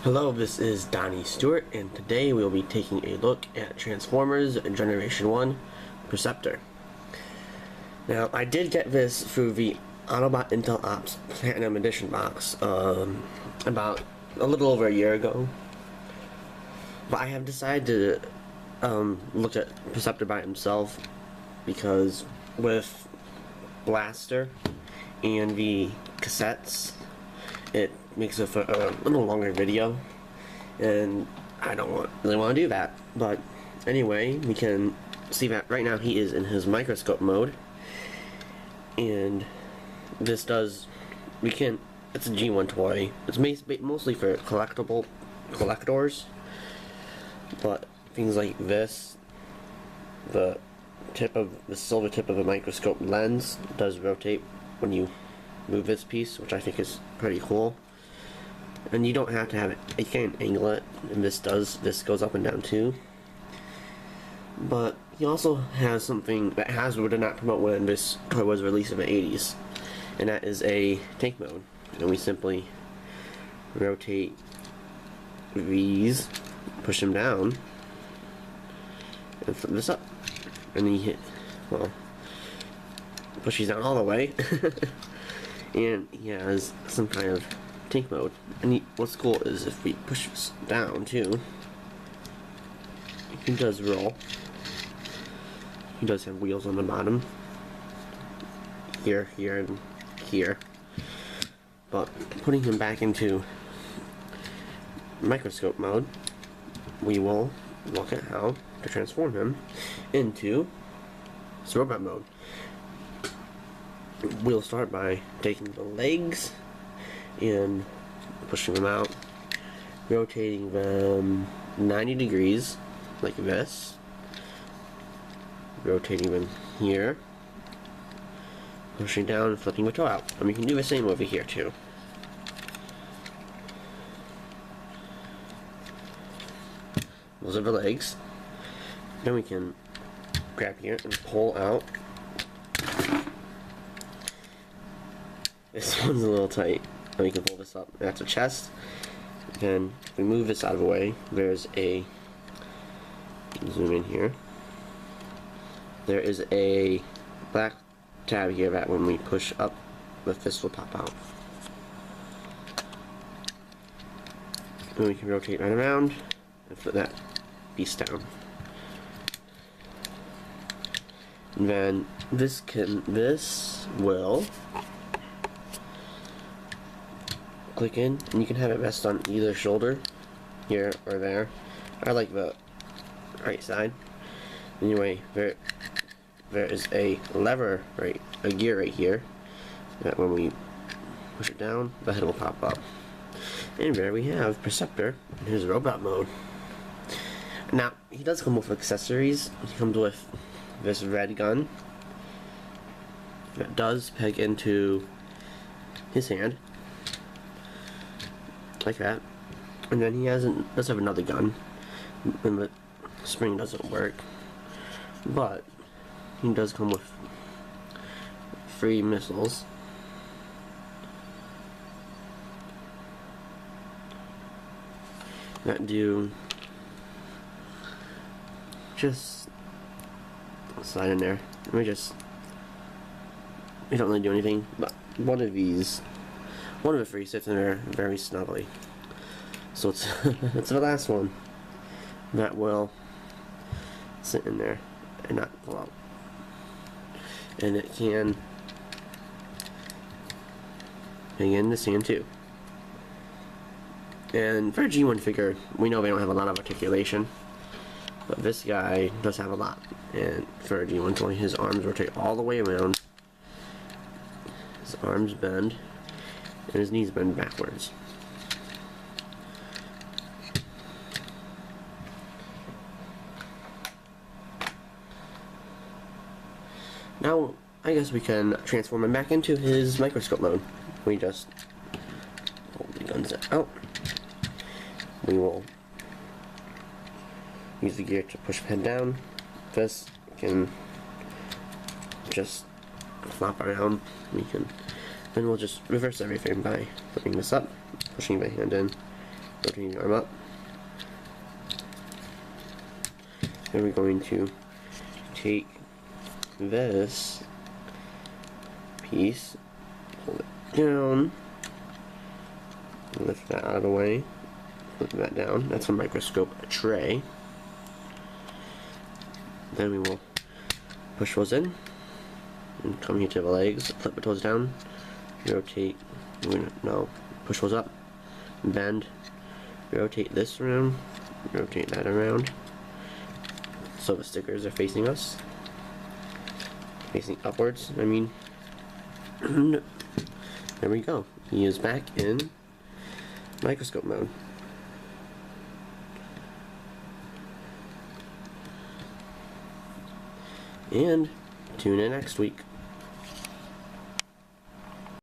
Hello, this is Donnie Stewart, and today we'll be taking a look at Transformers Generation 1 Perceptor. Now, I did get this through the Autobot Intel Ops Platinum Edition box about a little over a year ago, but I have decided to look at Perceptor by himself because with Blaster and the cassettes, it makes it for a little longer video, and I don't really want to do that. But anyway, we can see that right now he is in his microscope mode, and this does, it's a G1 toy. It's mostly for collectors, but things like this, the silver tip of a microscope lens does rotate when you move this piece, which I think is pretty cool. And you don't have to have it, you can angle it, and this goes up and down too. But he also has something that Hasbro did not promote when this toy was released in the 80s, and that is a tank mode. And we simply rotate these, push them down, and flip this up. And then you hit, well, push these down all the way. And he has some kind of tank mode. And what's cool is if we push this down too, he does roll. He does have wheels on the bottom. Here, here, and here. But putting him back into microscope mode, we will look at how to transform him into robot mode. We'll start by taking the legs and pushing them out, rotating them 90 degrees like this, rotating them here, pushing down and flipping the toe out. And we can do the same over here too. Those are the legs. Then we can grab here and pull out. This one's a little tight. And we can pull this up. That's a chest. Then if we move this out of the way, there's a, zoom in here, there is a black tab here that when we push up, the fist will pop out. Then we can rotate right around and put that piece down. And then this will click in, and you can have it rest on either shoulder, here or there. I like the right side. Anyway, there is a lever, a gear right here, that when we push it down, the head will pop up. And there we have Perceptor in his robot mode. Now, he does come with accessories. He comes with this red gun that does peg into his hand, like that. And then he does have another gun, and the spring doesn't work, but he does come with 3 missiles. That do just slide in there. We don't really do anything, but one of the 3 sits in there very snugly. So it's it's the last one that will sit in there and not pull out. And it can hang in the sand too. And for a G1 figure, we know they don't have a lot of articulation, but this guy does have a lot. And for a G1 toy, his arms rotate all the way around, his arms bend, and his knees bend backwards. Now, I guess we can transform him back into his microscope mode. We just pull the guns out. We will use the gear to push the head down. This can just flop around. Then we'll just reverse everything by flipping this up, pushing my hand in, rotating the arm up. Then we're going to take this piece, pull it down, lift that out of the way, put that down. That's a microscope tray. Then we will push those in and come here to the legs, flip the toes down, rotate, no, push those up, bend, rotate this around, rotate that around, so the stickers are facing us, facing upwards, I mean. There we go. He is back in microscope mode. And tune in next week.